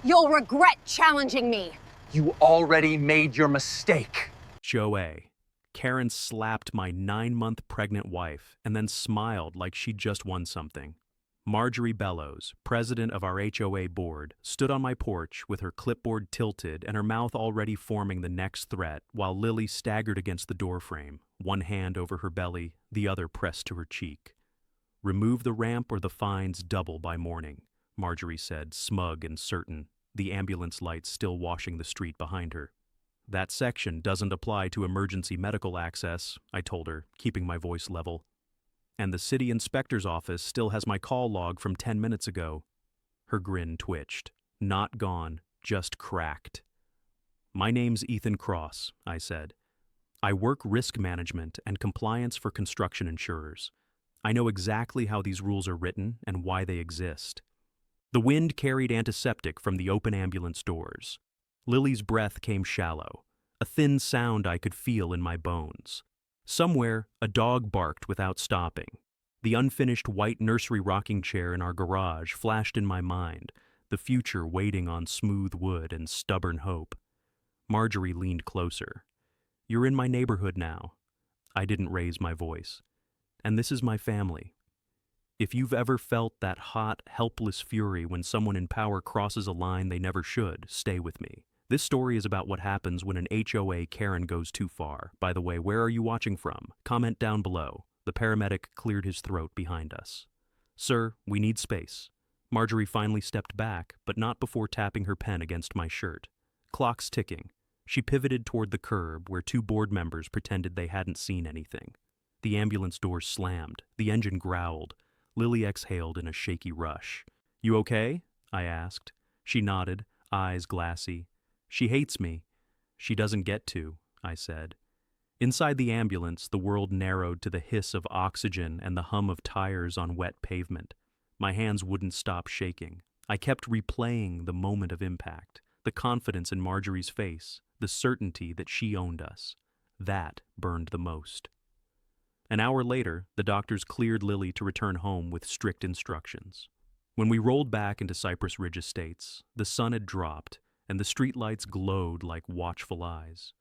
You'll regret challenging me. You already made your mistake. HOA. Karen slapped my 9-month pregnant wife and then smiled like she'd just won something. Marjorie Bellows, president of our HOA board, stood on my porch with her clipboard tilted and her mouth already forming the next threat while Lily staggered against the doorframe, one hand over her belly, the other pressed to her cheek. "Remove the ramp or the fines double by morning," Marjorie said, smug and certain, the ambulance lights still washing the street behind her. "That section doesn't apply to emergency medical access," I told her, keeping my voice level. "And the city inspector's office still has my call log from 10 minutes ago." Her grin twitched. Not gone, just cracked. "My name's Ethan Cross," I said. "I work risk management and compliance for construction insurers. I know exactly how these rules are written and why they exist." The wind carried antiseptic from the open ambulance doors. Lily's breath came shallow, a thin sound I could feel in my bones. Somewhere, a dog barked without stopping. The unfinished white nursery rocking chair in our garage flashed in my mind, the future waiting on smooth wood and stubborn hope. Marjorie leaned closer. "You're in my neighborhood now." I didn't raise my voice. "And this is my family. If you've ever felt that hot, helpless fury when someone in power crosses a line they never should, stay with me. This story is about what happens when an HOA Karen goes too far. By the way, where are you watching from? Comment down below." The paramedic cleared his throat behind us. "Sir, we need space." Marjorie finally stepped back, but not before tapping her pen against my shirt. Clock's ticking. She pivoted toward the curb where 2 board members pretended they hadn't seen anything. The ambulance doors slammed. The engine growled. Lily exhaled in a shaky rush. "You okay?" I asked. She nodded, eyes glassy. "She hates me." "She doesn't get to," I said. Inside the ambulance, the world narrowed to the hiss of oxygen and the hum of tires on wet pavement. My hands wouldn't stop shaking. I kept replaying the moment of impact, the confidence in Marjorie's face, the certainty that she owned us. That burned the most. An hour later, the doctors cleared Lily to return home with strict instructions. When we rolled back into Cypress Ridge Estates, the sun had dropped, and the streetlights glowed like watchful eyes.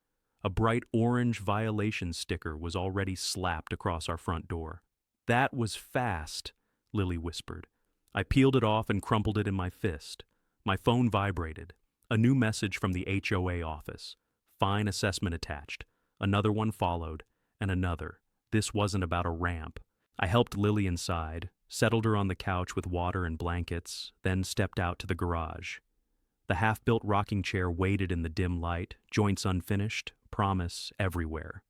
A bright orange violation sticker was already slapped across our front door. "That was fast," Lily whispered. I peeled it off and crumpled it in my fist. My phone vibrated. A new message from the HOA office. "Fine assessment attached." Another one followed, and another. This wasn't about a ramp. I helped Lily inside, settled her on the couch with water and blankets, then stepped out to the garage. The half-built rocking chair waited in the dim light, joints unfinished, promise everywhere.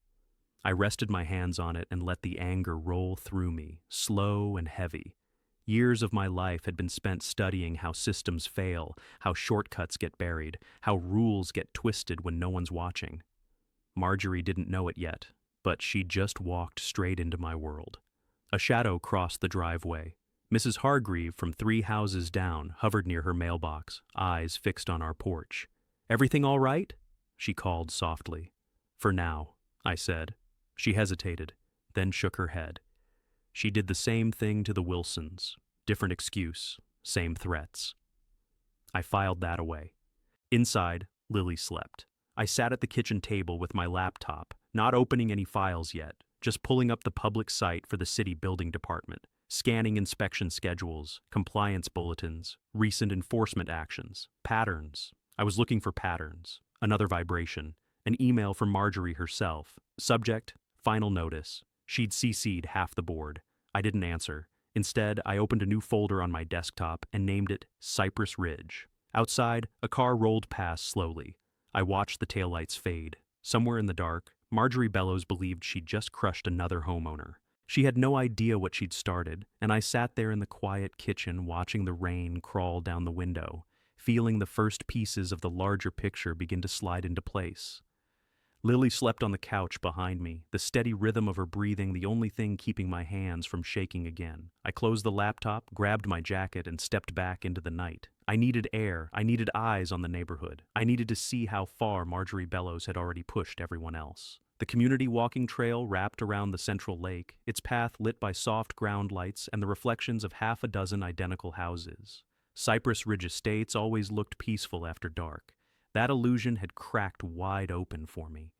I rested my hands on it and let the anger roll through me, slow and heavy. Years of my life had been spent studying how systems fail, how shortcuts get buried, how rules get twisted when no one's watching. Marjorie didn't know it yet, but she just walked straight into my world. A shadow crossed the driveway. Mrs. Hargreave from 3 houses down hovered near her mailbox, eyes fixed on our porch. "Everything all right?" she called softly. "For now," I said. She hesitated, then shook her head. She did the same thing to the Wilsons. Different excuse, same threats. I filed that away. Inside, Lily slept. I sat at the kitchen table with my laptop, not opening any files yet, just pulling up the public site for the city building department, scanning inspection schedules, compliance bulletins, recent enforcement actions, patterns. I was looking for patterns. Another vibration. An email from Marjorie herself. Subject, final notice. She'd CC'd half the board. I didn't answer. Instead, I opened a new folder on my desktop and named it Cypress Ridge. Outside, a car rolled past slowly. I watched the taillights fade. Somewhere in the dark, Marjorie Bellows believed she'd just crushed another homeowner. She had no idea what she'd started, and I sat there in the quiet kitchen watching the rain crawl down the window, feeling the first pieces of the larger picture begin to slide into place. Lily slept on the couch behind me, the steady rhythm of her breathing the only thing keeping my hands from shaking again. I closed the laptop, grabbed my jacket, and stepped back into the night. I needed air. I needed eyes on the neighborhood. I needed to see how far Marjorie Bellows had already pushed everyone else. The community walking trail wrapped around the central lake, its path lit by soft ground lights and the reflections of half a dozen identical houses. Cypress Ridge Estates always looked peaceful after dark. That illusion had cracked wide open for me.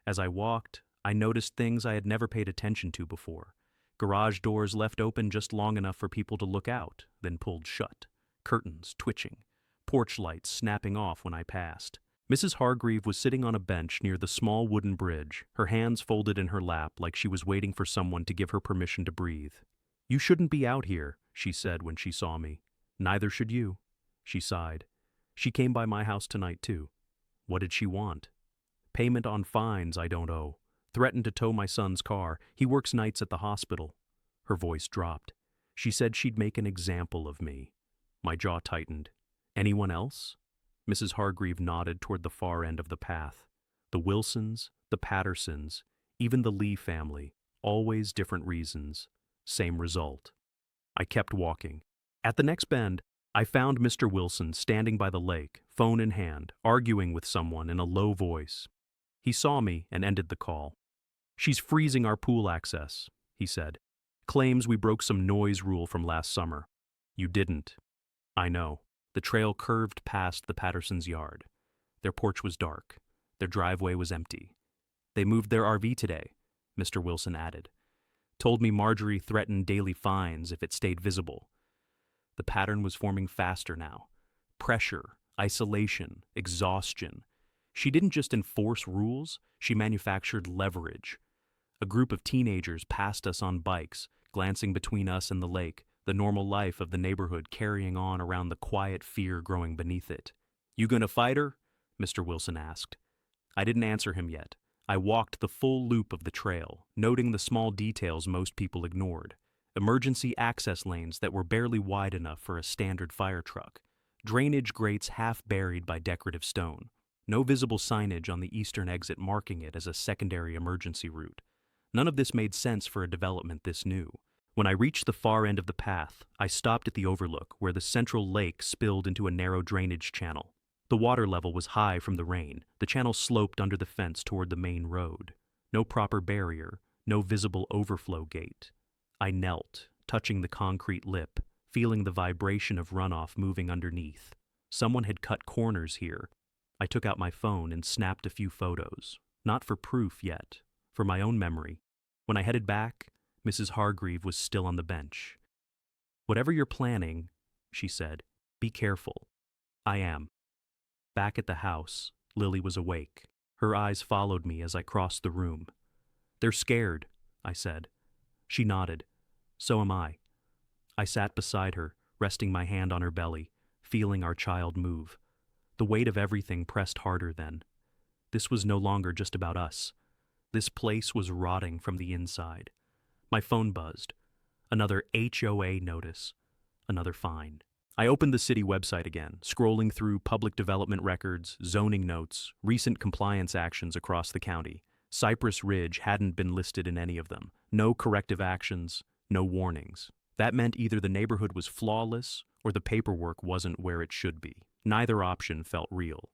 As I walked, I noticed things I had never paid attention to before. Garage doors left open just long enough for people to look out, then pulled shut. Curtains twitching. Porch lights snapping off when I passed. Mrs. Hargreave was sitting on a bench near the small wooden bridge, her hands folded in her lap like she was waiting for someone to give her permission to breathe. "You shouldn't be out here," she said when she saw me. "Neither should you." She sighed. "She came by my house tonight, too." What did she want? "Payment on fines I don't owe. Threatened to tow my son's car. He works nights at the hospital." Her voice dropped. "She said she'd make an example of me." My jaw tightened. "Anyone else?" Mrs. Hargreave nodded toward the far end of the path. "The Wilsons, the Pattersons, even the Lee family. Always different reasons. Same result." I kept walking. At the next bend, I found Mr. Wilson standing by the lake, phone in hand, arguing with someone in a low voice. He saw me and ended the call. "She's freezing our pool access," he said. "Claims we broke some noise rule from last summer." "You didn't." "I know." The trail curved past the Pattersons' yard. Their porch was dark. Their driveway was empty. "They moved their RV today," Mr. Wilson added. "Told me Marjorie threatened daily fines if it stayed visible." The pattern was forming faster now. Pressure, isolation, exhaustion. She didn't just enforce rules, she manufactured leverage. A group of teenagers passed us on bikes, glancing between us and the lake, the normal life of the neighborhood carrying on around the quiet fear growing beneath it. "You gonna fight her?" Mr. Wilson asked. I didn't answer him yet. I walked the full loop of the trail, noting the small details most people ignored. Emergency access lanes that were barely wide enough for a standard fire truck. Drainage grates half buried by decorative stone. No visible signage on the eastern exit marking it as a secondary emergency route. None of this made sense for a development this new. When I reached the far end of the path, I stopped at the overlook where the central lake spilled into a narrow drainage channel. The water level was high from the rain. The channel sloped under the fence toward the main road. No proper barrier, no visible overflow gate. I knelt, touching the concrete lip, feeling the vibration of runoff moving underneath. Someone had cut corners here. I took out my phone and snapped a few photos. Not for proof yet, for my own memory. When I headed back, Mrs. Hargreave was still on the bench. "Whatever you're planning," she said, "be careful." "I am." Back at the house, Lily was awake. Her eyes followed me as I crossed the room. "They're scared," I said. She nodded. "So am I." I sat beside her, resting my hand on her belly, feeling our child move. The weight of everything pressed harder then. This was no longer just about us. This place was rotting from the inside. My phone buzzed. Another HOA notice. Another fine. I opened the city website again, scrolling through public development records, zoning notes, recent compliance actions across the county. Cypress Ridge hadn't been listed in any of them. No corrective actions, no warnings. That meant either the neighborhood was flawless or the paperwork wasn't where it should be. Neither option felt real.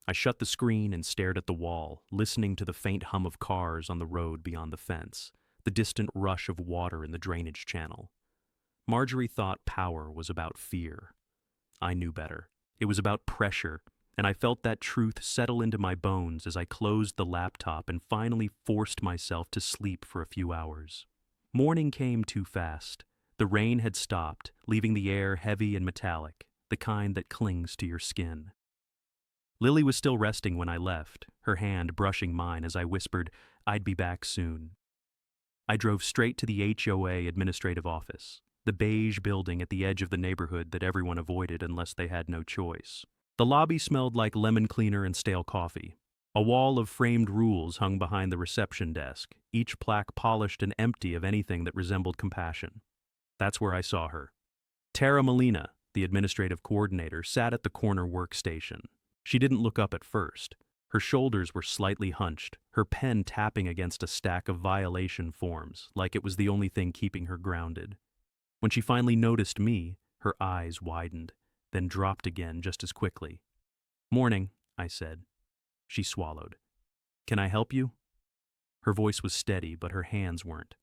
I shut the screen and stared at the wall, listening to the faint hum of cars on the road beyond the fence, the distant rush of water in the drainage channel. Marjorie thought power was about fear. I knew better. It was about pressure, and I felt that truth settle into my bones as I closed the laptop and finally forced myself to sleep for a few hours. Morning came too fast. The rain had stopped, leaving the air heavy and metallic, the kind that clings to your skin. Lily was still resting when I left, her hand brushing mine as I whispered, "I'd be back soon." I drove straight to the HOA administrative office, the beige building at the edge of the neighborhood that everyone avoided unless they had no choice. The lobby smelled like lemon cleaner and stale coffee. A wall of framed rules hung behind the reception desk, each plaque polished and empty of anything that resembled compassion. That's where I saw her. Tara Molina, the administrative coordinator, sat at the corner workstation. She didn't look up at first. Her shoulders were slightly hunched, her pen tapping against a stack of violation forms, like it was the only thing keeping her grounded. When she finally noticed me, her eyes widened, then dropped again just as quickly. "Morning," I said. She swallowed. "Can I help you?" Her voice was steady, but her hands weren't.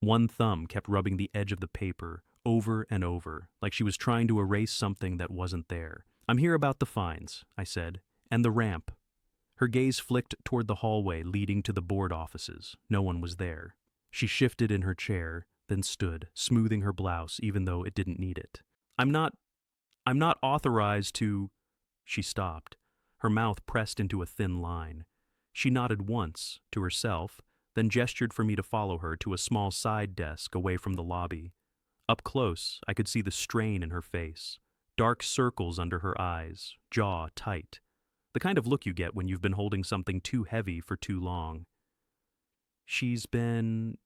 One thumb kept rubbing the edge of the paper, over and over, like she was trying to erase something that wasn't there. "I'm here about the fines," I said, "and the ramp." Her gaze flicked toward the hallway leading to the board offices. No one was there. She shifted in her chair, then stood, smoothing her blouse even though it didn't need it. I'm not authorized to." She stopped, her mouth pressed into a thin line. She nodded once, to herself, then gestured for me to follow her to a small side desk away from the lobby. Up close, I could see the strain in her face, dark circles under her eyes, jaw tight. The kind of look you get when you've been holding something too heavy for too long. "She's been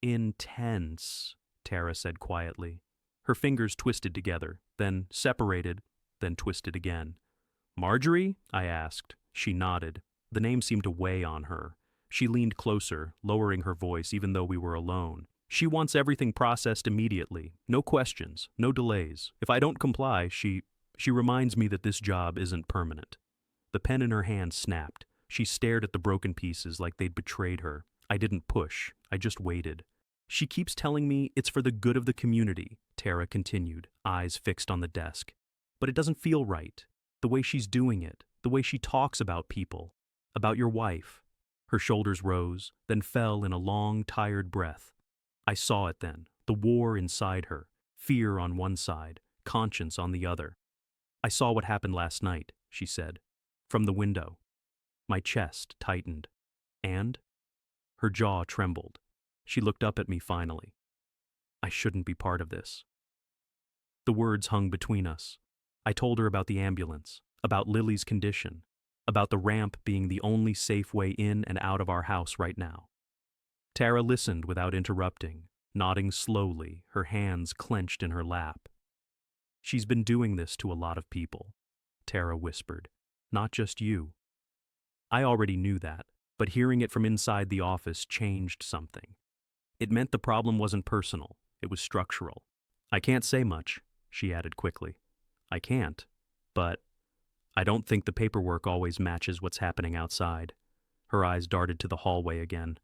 intense," Tara said quietly. Her fingers twisted together, then separated, then twisted again. "Marjorie?" I asked. She nodded. The name seemed to weigh on her. She leaned closer, lowering her voice even though we were alone. "She wants everything processed immediately. No questions, no delays. If I don't comply, she reminds me that this job isn't permanent." The pen in her hand snapped. She stared at the broken pieces like they'd betrayed her. I didn't push. I just waited. "She keeps telling me it's for the good of the community," Tara continued, eyes fixed on the desk. "But it doesn't feel right. The way she's doing it, the way she talks about people, about your wife." Her shoulders rose, then fell in a long, tired breath. I saw it then, the war inside her, fear on one side, conscience on the other. "I saw what happened last night," she said, "from the window." My chest tightened. "And?" Her jaw trembled. She looked up at me finally. "I shouldn't be part of this." The words hung between us. I told her about the ambulance, about Lily's condition, about the ramp being the only safe way in and out of our house right now. Tara listened without interrupting, nodding slowly, her hands clenched in her lap. "She's been doing this to a lot of people," Tara whispered. "Not just you." I already knew that, but hearing it from inside the office changed something. It meant the problem wasn't personal, it was structural. "I can't say much," she added quickly. "I can't, but I don't think the paperwork always matches what's happening outside." Her eyes darted to the hallway again.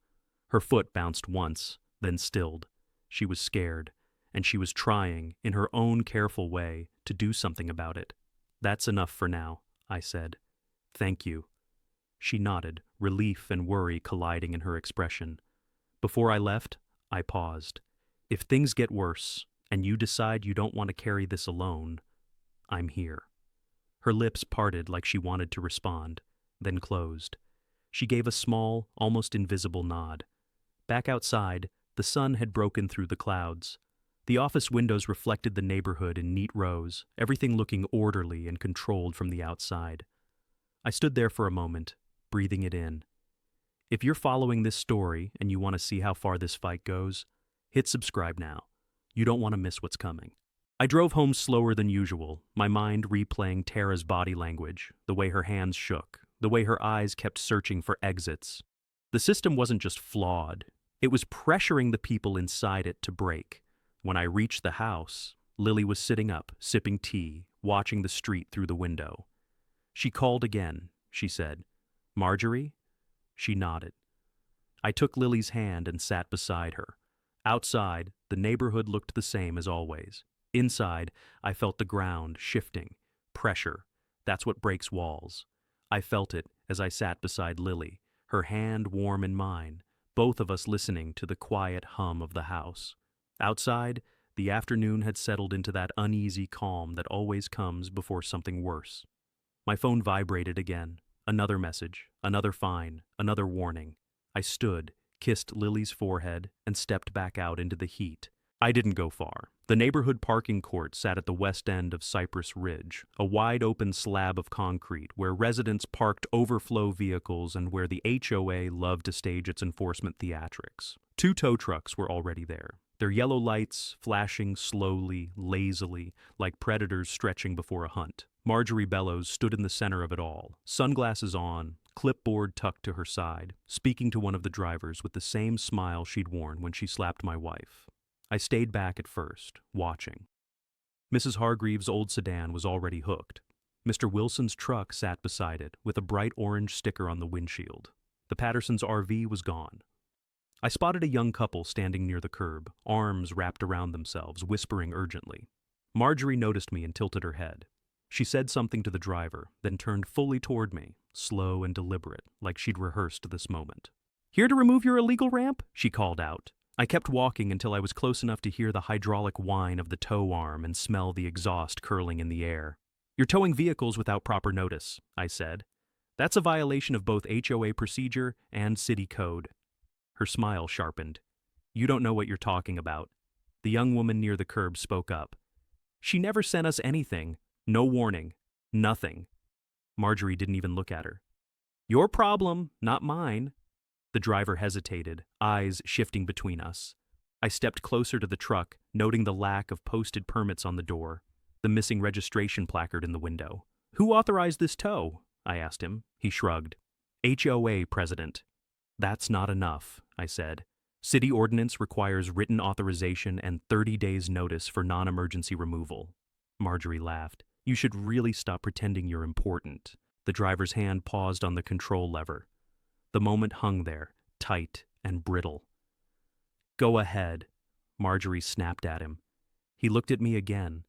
Her foot bounced once, then stilled. She was scared, and she was trying, in her own careful way, to do something about it. "That's enough for now," I said. "Thank you." She nodded, relief and worry colliding in her expression. Before I left, I paused. "If things get worse, and you decide you don't want to carry this alone, I'm here." Her lips parted like she wanted to respond, then closed. She gave a small, almost invisible nod. Back outside, the sun had broken through the clouds. The office windows reflected the neighborhood in neat rows, everything looking orderly and controlled from the outside. I stood there for a moment, breathing it in. If you're following this story and you want to see how far this fight goes, hit subscribe now. You don't want to miss what's coming. I drove home slower than usual, my mind replaying Tara's body language, the way her hands shook, the way her eyes kept searching for exits. The system wasn't just flawed, it was pressuring the people inside it to break. When I reached the house, Lily was sitting up, sipping tea, watching the street through the window. "She called again," she said. "Marjorie?" She nodded. I took Lily's hand and sat beside her. Outside, the neighborhood looked the same as always. Inside, I felt the ground shifting, pressure. That's what breaks walls. I felt it as I sat beside Lily, her hand warm in mine, both of us listening to the quiet hum of the house. Outside, the afternoon had settled into that uneasy calm that always comes before something worse. My phone vibrated again. Another message, another fine, another warning. I stood, kissed Lily's forehead, and stepped back out into the heat. I didn't go far. The neighborhood parking court sat at the west end of Cypress Ridge, a wide-open slab of concrete where residents parked overflow vehicles and where the HOA loved to stage its enforcement theatrics. 2 tow trucks were already there, their yellow lights flashing slowly, lazily, like predators stretching before a hunt. Marjorie Bellows stood in the center of it all, sunglasses on, clipboard tucked to her side, speaking to one of the drivers with the same smile she'd worn when she slapped my wife. I stayed back at first, watching. Mrs. Hargreaves' old sedan was already hooked. Mr. Wilson's truck sat beside it, with a bright orange sticker on the windshield. The Pattersons' RV was gone. I spotted a young couple standing near the curb, arms wrapped around themselves, whispering urgently. Marjorie noticed me and tilted her head. She said something to the driver, then turned fully toward me, slow and deliberate, like she'd rehearsed this moment. "Here to remove your illegal ramp?" she called out. I kept walking until I was close enough to hear the hydraulic whine of the tow arm and smell the exhaust curling in the air. "You're towing vehicles without proper notice," I said. "That's a violation of both HOA procedure and city code." Her smile sharpened. "You don't know what you're talking about." The young woman near the curb spoke up. "She never sent us anything. No warning. Nothing." Marjorie didn't even look at her. "Your problem, not mine." The driver hesitated, eyes shifting between us. I stepped closer to the truck, noting the lack of posted permits on the door, the missing registration placard in the window. "Who authorized this tow?" I asked him. He shrugged. "HOA president." "That's not enough," I said. "City ordinance requires written authorization and 30 days notice for non-emergency removal." Marjorie laughed. "You should really stop pretending you're important." The driver's hand paused on the control lever. The moment hung there, tight and brittle. "Go ahead," Marjorie snapped at him. He looked at me again.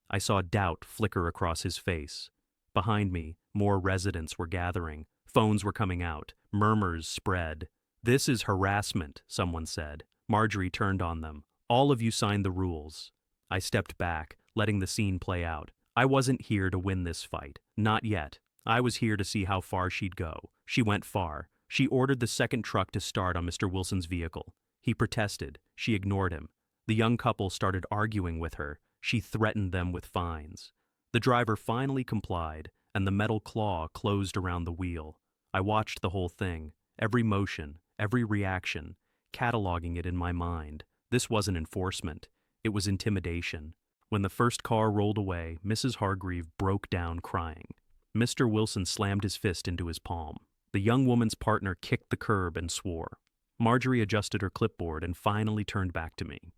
I saw doubt flicker across his face. Behind me, more residents were gathering. Phones were coming out. Murmurs spread. "This is harassment," someone said. Marjorie turned on them. "All of you signed the rules." I stepped back, letting the scene play out. I wasn't here to win this fight. Not yet. I was here to see how far she'd go. She went far. She ordered the second truck to start on Mr. Wilson's vehicle. He protested. She ignored him. The young couple started arguing with her. She threatened them with fines. The driver finally complied, and the metal claw closed around the wheel. I watched the whole thing, every motion, every reaction, cataloging it in my mind. This wasn't enforcement. It was intimidation. When the first car rolled away, Mrs. Hargreave broke down crying. Mr. Wilson slammed his fist into his palm. The young woman's partner kicked the curb and swore. Marjorie adjusted her clipboard and finally turned back to me.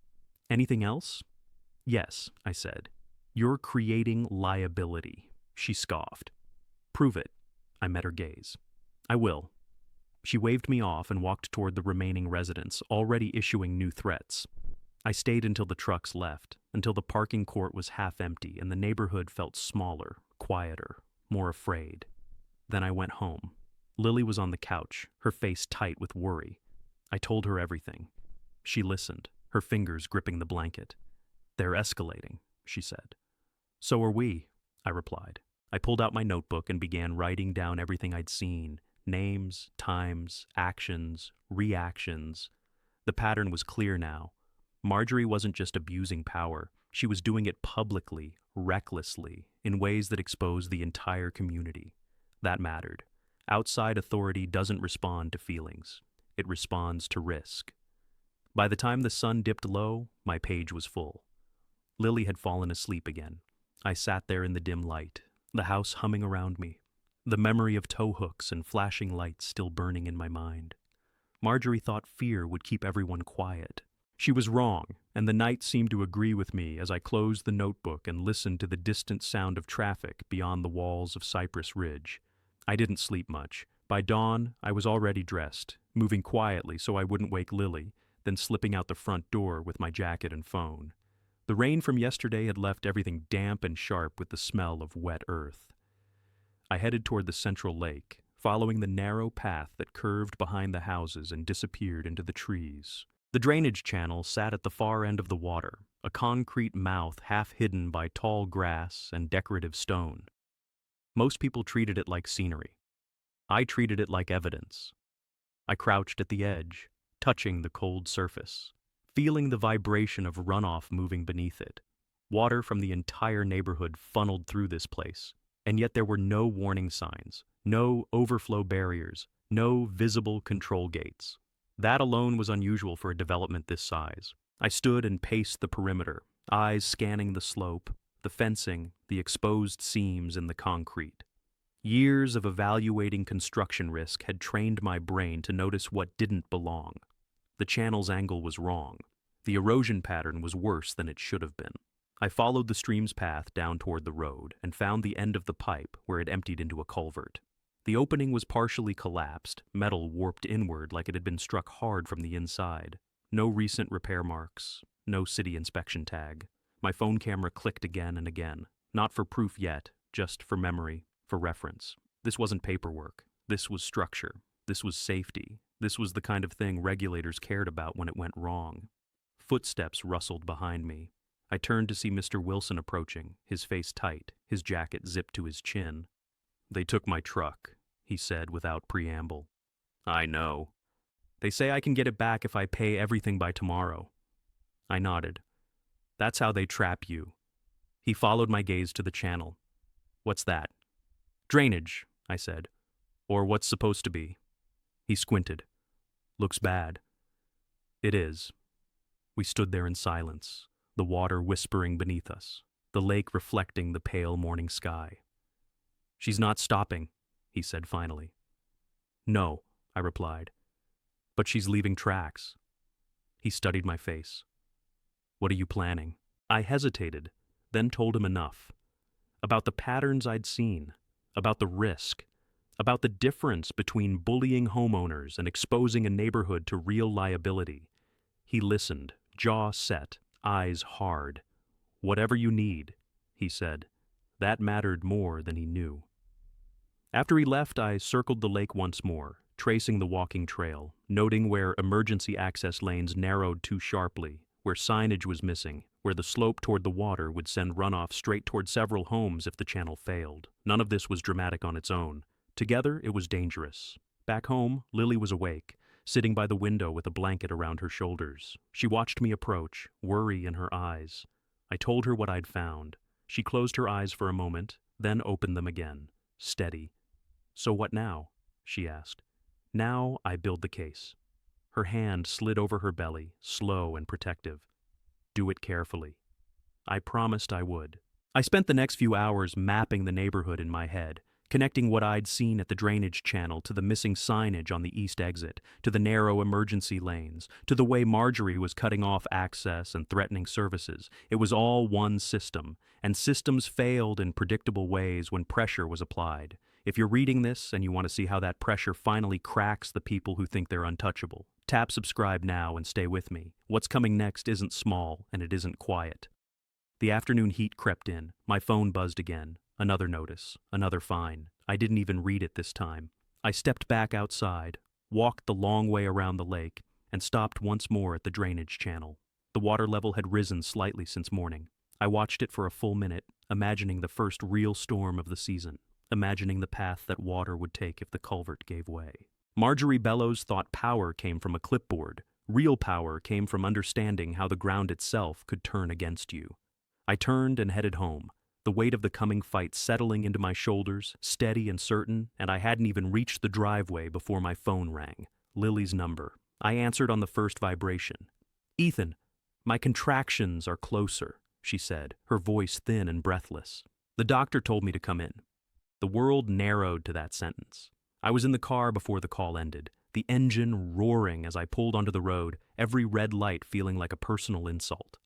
"Anything else?" "Yes," I said. "You're creating liability." She scoffed. "Prove it." I met her gaze. "I will." She waved me off and walked toward the remaining residents, already issuing new threats. I stayed until the trucks left, until the parking court was half empty and the neighborhood felt smaller, quieter, more afraid. Then I went home. Lily was on the couch, her face tight with worry. I told her everything. She listened, her fingers gripping the blanket. "They're escalating," she said. "So are we," I replied. I pulled out my notebook and began writing down everything I'd seen. Names, times, actions, reactions. The pattern was clear now. Marjorie wasn't just abusing power. She was doing it publicly, recklessly, in ways that exposed the entire community. That mattered. Outside authority doesn't respond to feelings. It responds to risk. By the time the sun dipped low, my page was full. Lily had fallen asleep again. I sat there in the dim light, the house humming around me, the memory of tow hooks and flashing lights still burning in my mind. Marjorie thought fear would keep everyone quiet. She was wrong, and the night seemed to agree with me as I closed the notebook and listened to the distant sound of traffic beyond the walls of Cypress Ridge. I didn't sleep much. By dawn, I was already dressed, moving quietly so I wouldn't wake Lily, then slipping out the front door with my jacket and phone. The rain from yesterday had left everything damp and sharp with the smell of wet earth. I headed toward the central lake, following the narrow path that curved behind the houses and disappeared into the trees. The drainage channel sat at the far end of the water, a concrete mouth half hidden by tall grass and decorative stone. Most people treated it like scenery. I treated it like evidence. I crouched at the edge, touching the cold surface, feeling the vibration of runoff moving beneath it. Water from the entire neighborhood funneled through this place, and yet there were no warning signs, no overflow barriers, no visible control gates. That alone was unusual for a development this size. I stood and paced the perimeter, eyes scanning the slope, the fencing, the exposed seams in the concrete. Years of evaluating construction risk had trained my brain to notice what didn't belong. The channel's angle was wrong. The erosion pattern was worse than it should have been. I followed the stream's path down toward the road and found the end of the pipe where it emptied into a culvert. The opening was partially collapsed, metal warped inward like it had been struck hard from the inside. No recent repair marks, no city inspection tag. My phone camera clicked again and again. Not for proof yet, just for memory, for reference. This wasn't paperwork. This was structure. This was safety. This was the kind of thing regulators cared about when it went wrong. Footsteps rustled behind me. I turned to see Mr. Wilson approaching, his face tight, his jacket zipped to his chin. "They took my truck," he said without preamble. "I know. They say I can get it back if I pay everything by tomorrow." I nodded. "That's how they trap you." He followed my gaze to the channel. "What's that?" "Drainage," I said. "Or what's supposed to be." He squinted. "Looks bad." "It is." We stood there in silence, the water whispering beneath us, the lake reflecting the pale morning sky. "She's not stopping," he said finally. "No," I replied. "But she's leaving tracks." He studied my face. "What are you planning?" I hesitated, then told him enough. About the patterns I'd seen, about the risk, about the difference between bullying homeowners and exposing a neighborhood to real liability. He listened, jaw set, eyes hard. "Whatever you need," he said. That mattered more than he knew. After he left, I circled the lake once more, tracing the walking trail, noting where emergency access lanes narrowed too sharply, where signage was missing, where the slope toward the water would send runoff straight toward several homes if the channel failed. None of this was dramatic on its own. Together, it was dangerous. Back home, Lily was awake, sitting by the window with a blanket around her shoulders. She watched me approach, worry in her eyes. I told her what I'd found. She closed her eyes for a moment, then opened them again, steady. "So what now?" she asked. "Now I build the case." Her hand slid over her belly, slow and protective. "Do it carefully." I promised I would. I spent the next few hours mapping the neighborhood in my head, connecting what I'd seen at the drainage channel to the missing signage on the east exit, to the narrow emergency lanes, to the way Marjorie was cutting off access and threatening services. It was all one system, and systems failed in predictable ways when pressure was applied. If you're reading this and you want to see how that pressure finally cracks the people who think they're untouchable, tap subscribe now and stay with me. What's coming next isn't small, and it isn't quiet. The afternoon heat crept in. My phone buzzed again. Another notice, another fine. I didn't even read it this time. I stepped back outside, walked the long way around the lake, and stopped once more at the drainage channel. The water level had risen slightly since morning. I watched it for a full minute, imagining the first real storm of the season, imagining the path that water would take if the culvert gave way. Marjorie Bellows thought power came from a clipboard. Real power came from understanding how the ground itself could turn against you. I turned and headed home, the weight of the coming fight settling into my shoulders, steady and certain, and I hadn't even reached the driveway before my phone rang. Lily's number. I answered on the first vibration. "Ethan, my contractions are closer," she said, her voice thin and breathless. "The doctor told me to come in." The world narrowed to that sentence. I was in the car before the call ended, the engine roaring as I pulled onto the road, every red light feeling like a personal insult.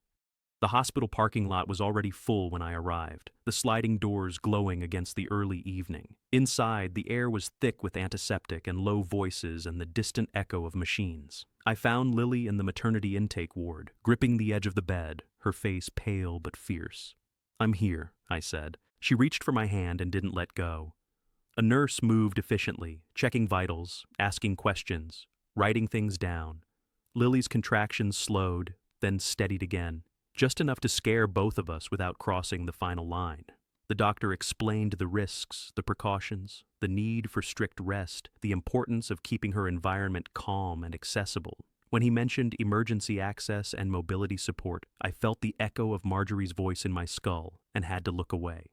The hospital parking lot was already full when I arrived, the sliding doors glowing against the early evening. Inside, the air was thick with antiseptic and low voices and the distant echo of machines. I found Lily in the maternity intake ward, gripping the edge of the bed, her face pale but fierce. "I'm here," I said. She reached for my hand and didn't let go. A nurse moved efficiently, checking vitals, asking questions, writing things down. Lily's contractions slowed, then steadied again. Just enough to scare both of us without crossing the final line. The doctor explained the risks, the precautions, the need for strict rest, the importance of keeping her environment calm and accessible. When he mentioned emergency access and mobility support, I felt the echo of Marjorie's voice in my skull and had to look away.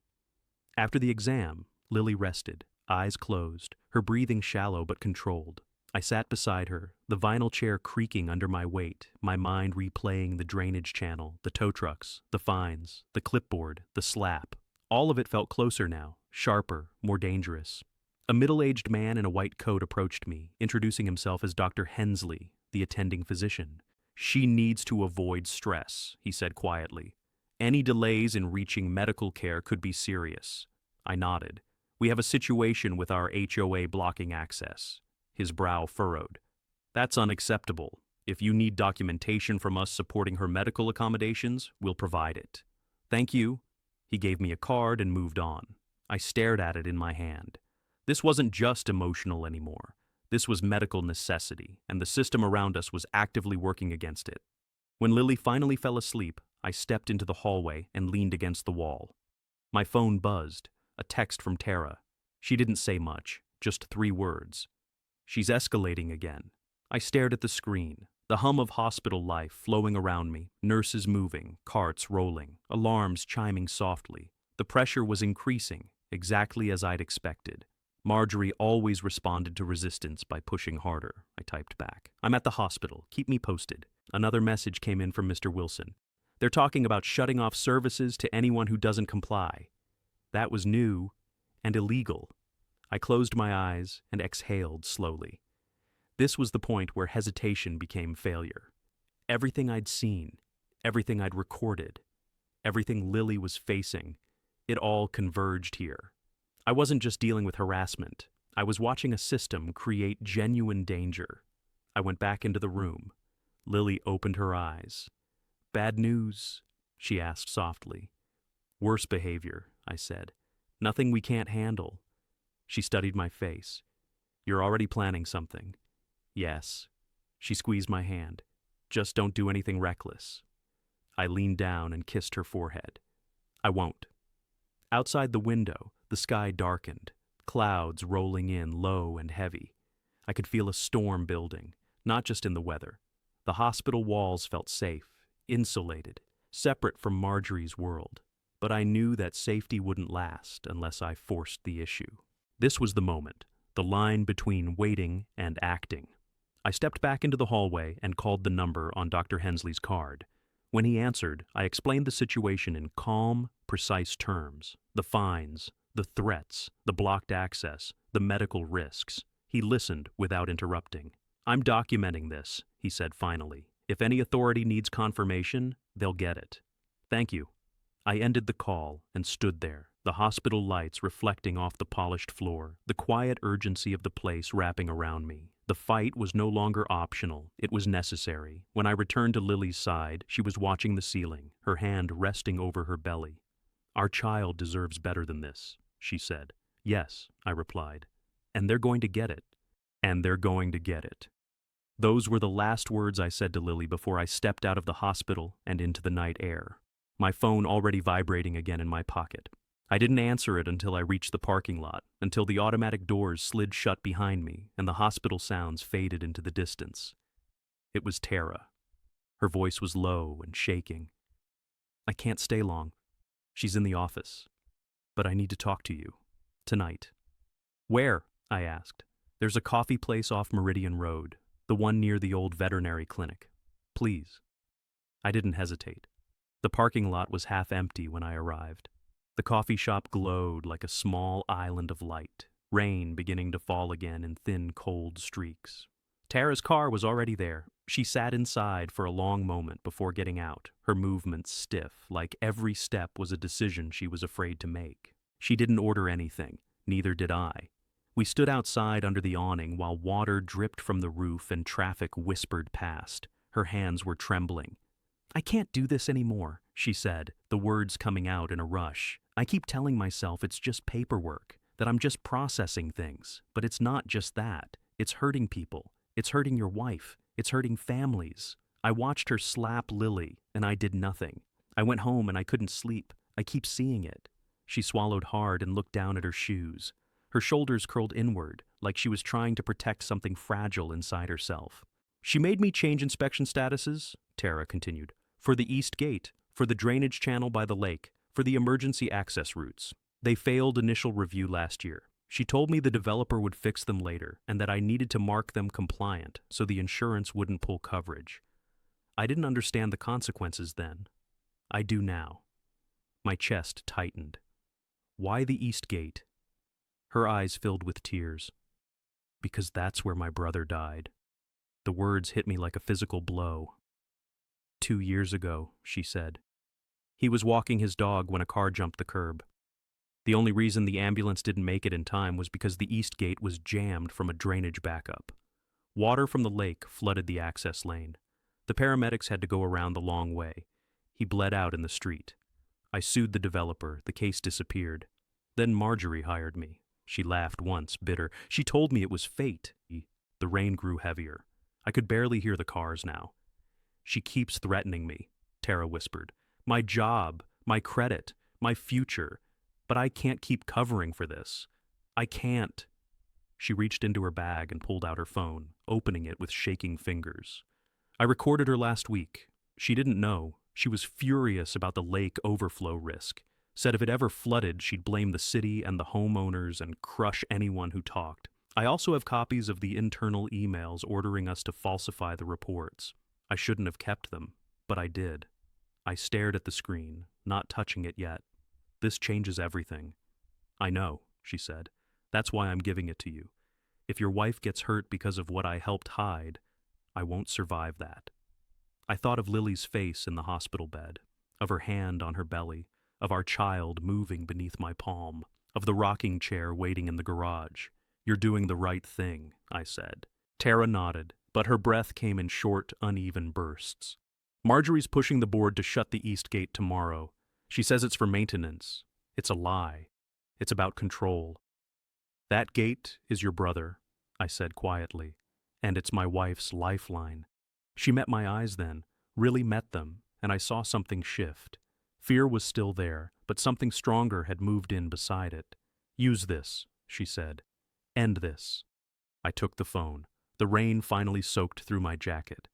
After the exam, Lily rested, eyes closed, her breathing shallow but controlled. I sat beside her, the vinyl chair creaking under my weight, my mind replaying the drainage channel, the tow trucks, the fines, the clipboard, the slap. All of it felt closer now, sharper, more dangerous. A middle-aged man in a white coat approached me, introducing himself as Dr. Hensley, the attending physician. "She needs to avoid stress," he said quietly. "Any delays in reaching medical care could be serious." I nodded. We have a situation with our HOA blocking access. His brow furrowed. That's unacceptable. If you need documentation from us supporting her medical accommodations, we'll provide it. Thank you. He gave me a card and moved on. I stared at it in my hand. This wasn't just emotional anymore. This was medical necessity, and the system around us was actively working against it. When Lily finally fell asleep, I stepped into the hallway and leaned against the wall. My phone buzzed, a text from Tara. She didn't say much, just 3 words. She's escalating again. I stared at the screen, the hum of hospital life flowing around me, nurses moving, carts rolling, alarms chiming softly. The pressure was increasing, exactly as I'd expected. Marjorie always responded to resistance by pushing harder, I typed back. I'm at the hospital. Keep me posted. Another message came in from Mr. Wilson. They're talking about shutting off services to anyone who doesn't comply. That was new and illegal. I closed my eyes and exhaled slowly. This was the point where hesitation became failure. Everything I'd seen, everything I'd recorded, everything Lily was facing, it all converged here. I wasn't just dealing with harassment. I was watching a system create genuine danger. I went back into the room. Lily opened her eyes. Bad news? She asked softly. Worse behavior, I said. Nothing we can't handle. She studied my face. You're already planning something. Yes. She squeezed my hand. Just don't do anything reckless. I leaned down and kissed her forehead. I won't. Outside the window, the sky darkened, clouds rolling in low and heavy. I could feel a storm building, not just in the weather. The hospital walls felt safe, insulated, separate from Marjorie's world. But I knew that safety wouldn't last unless I forced the issue. This was the moment, the line between waiting and acting. I stepped back into the hallway and called the number on Dr. Hensley's card. When he answered, I explained the situation in calm, precise terms. The fines, the threats, the blocked access, the medical risks. He listened without interrupting. I'm documenting this, he said finally. If any authority needs confirmation, they'll get it. Thank you. I ended the call and stood there, the hospital lights reflecting off the polished floor, the quiet urgency of the place wrapping around me. The fight was no longer optional, it was necessary. When I returned to Lily's side, she was watching the ceiling, her hand resting over her belly. Our child deserves better than this, she said. Yes, I replied. And they're going to get it. And they're going to get it. Those were the last words I said to Lily before I stepped out of the hospital and into the night air. My phone already vibrating again in my pocket. I didn't answer it until I reached the parking lot, until the automatic doors slid shut behind me and the hospital sounds faded into the distance. It was Tara. Her voice was low and shaking. I can't stay long. She's in the office. But I need to talk to you. Tonight. Where? I asked. There's a coffee place off Meridian Road, the one near the old veterinary clinic. Please. I didn't hesitate. The parking lot was half empty when I arrived. The coffee shop glowed like a small island of light, rain beginning to fall again in thin, cold streaks. Tara's car was already there. She sat inside for a long moment before getting out, her movements stiff, like every step was a decision she was afraid to make. She didn't order anything, neither did I. We stood outside under the awning while water dripped from the roof and traffic whispered past. Her hands were trembling. I can't do this anymore, she said, the words coming out in a rush. I keep telling myself it's just paperwork, that I'm just processing things. But it's not just that. It's hurting people. It's hurting your wife. It's hurting families. I watched her slap Lily, and I did nothing. I went home and I couldn't sleep. I keep seeing it. She swallowed hard and looked down at her shoes. Her shoulders curled inward, like she was trying to protect something fragile inside herself. She made me change inspection statuses, Tara continued, for the east gate, for the drainage channel by the lake, for the emergency access routes. They failed initial review last year. She told me the developer would fix them later and that I needed to mark them compliant so the insurance wouldn't pull coverage. I didn't understand the consequences then. I do now. My chest tightened. Why the east gate? Her eyes filled with tears. Because that's where my brother died. The words hit me like a physical blow. 2 years ago, she said. He was walking his dog when a car jumped the curb. The only reason the ambulance didn't make it in time was because the east gate was jammed from a drainage backup. Water from the lake flooded the access lane. The paramedics had to go around the long way. He bled out in the street. I sued the developer. The case disappeared. Then Marjorie hired me. She laughed once, bitter. She told me it was fate. The rain grew heavier. I could barely hear the cars now. She keeps threatening me, Tara whispered. My job, my credit, my future. But I can't keep covering for this. I can't. She reached into her bag and pulled out her phone, opening it with shaking fingers. I recorded her last week. She didn't know. She was furious about the lake overflow risk. Said if it ever flooded, she'd blame the city and the homeowners and crush anyone who talked. I also have copies of the internal emails ordering us to falsify the reports. I shouldn't have kept them, but I did. I stared at the screen, not touching it yet. This changes everything. I know, she said. That's why I'm giving it to you. If your wife gets hurt because of what I helped hide, I won't survive that. I thought of Lily's face in the hospital bed, of her hand on her belly, of our child moving beneath my palm, of the rocking chair waiting in the garage. You're doing the right thing, I said. Tara nodded, but her breath came in short, uneven bursts. Marjorie's pushing the board to shut the east gate tomorrow. She says it's for maintenance. It's a lie. It's about control. That gate is your brother, I said quietly, and it's my wife's lifeline. She met my eyes then, really met them, and I saw something shift. Fear was still there, but something stronger had moved in beside it. Use this, she said. End this. I took the phone. The rain finally soaked through my jacket.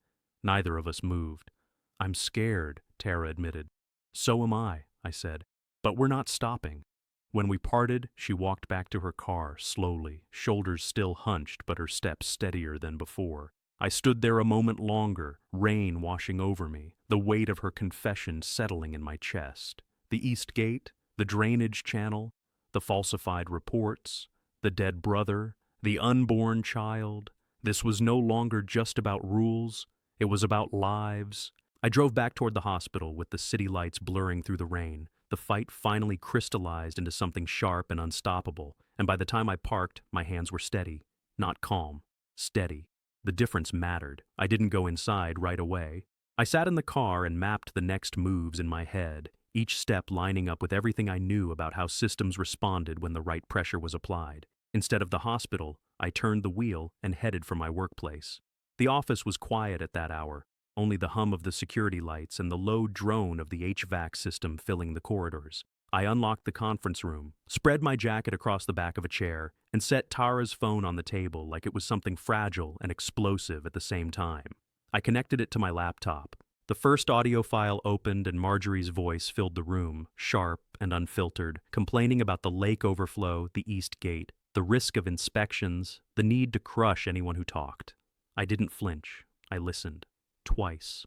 Neither of us moved. I'm scared, Tara admitted. So am I said. But we're not stopping. When we parted, she walked back to her car slowly, shoulders still hunched but her steps steadier than before. I stood there a moment longer, rain washing over me, the weight of her confession settling in my chest. The east gate, the drainage channel, the falsified reports, the dead brother, the unborn child. This was no longer just about rules. It was about lives. I drove back toward the hospital with the city lights blurring through the rain. The fight finally crystallized into something sharp and unstoppable, and by the time I parked, my hands were steady. Not calm, steady. The difference mattered. I didn't go inside right away. I sat in the car and mapped the next moves in my head, each step lining up with everything I knew about how systems responded when the right pressure was applied. Instead of the hospital, I turned the wheel and headed for my workplace. The office was quiet at that hour. Only the hum of the security lights and the low drone of the HVAC system filling the corridors. I unlocked the conference room, spread my jacket across the back of a chair, and set Tara's phone on the table like it was something fragile and explosive at the same time. I connected it to my laptop. The first audio file opened and Marjorie's voice filled the room, sharp and unfiltered, complaining about the lake overflow, the east gate, the risk of inspections, the need to crush anyone who talked. I didn't flinch. I listened. Twice.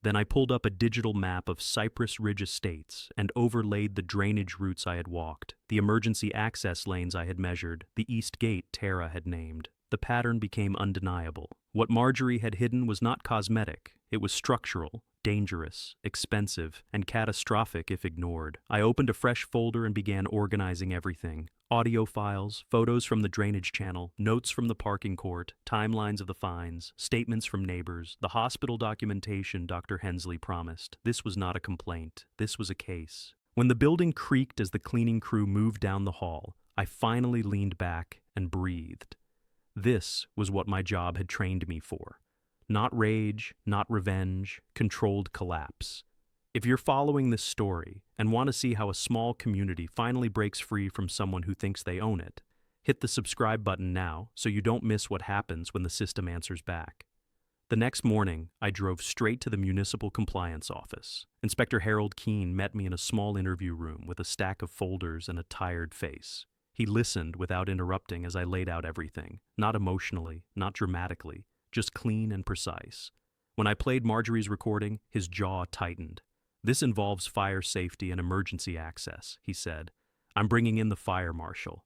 Then I pulled up a digital map of Cypress Ridge Estates and overlaid the drainage routes I had walked, the emergency access lanes I had measured, the east gate Tara had named. The pattern became undeniable. What Marjorie had hidden was not cosmetic. It was structural, dangerous, expensive, and catastrophic if ignored. I opened a fresh folder and began organizing everything. Audio files, photos from the drainage channel, notes from the parking court, timelines of the fines, statements from neighbors, the hospital documentation Dr. Hensley promised. This was not a complaint. This was a case. When the building creaked as the cleaning crew moved down the hall, I finally leaned back and breathed. This was what my job had trained me for. Not rage, not revenge, controlled collapse. If you're following this story and want to see how a small community finally breaks free from someone who thinks they own it, hit the subscribe button now so you don't miss what happens when the system answers back. The next morning, I drove straight to the municipal compliance office. Inspector Harold Keene met me in a small interview room with a stack of folders and a tired face. He listened without interrupting as I laid out everything, not emotionally, not dramatically, just clean and precise. When I played Marjorie's recording, his jaw tightened. This involves fire safety and emergency access, he said. I'm bringing in the fire marshal.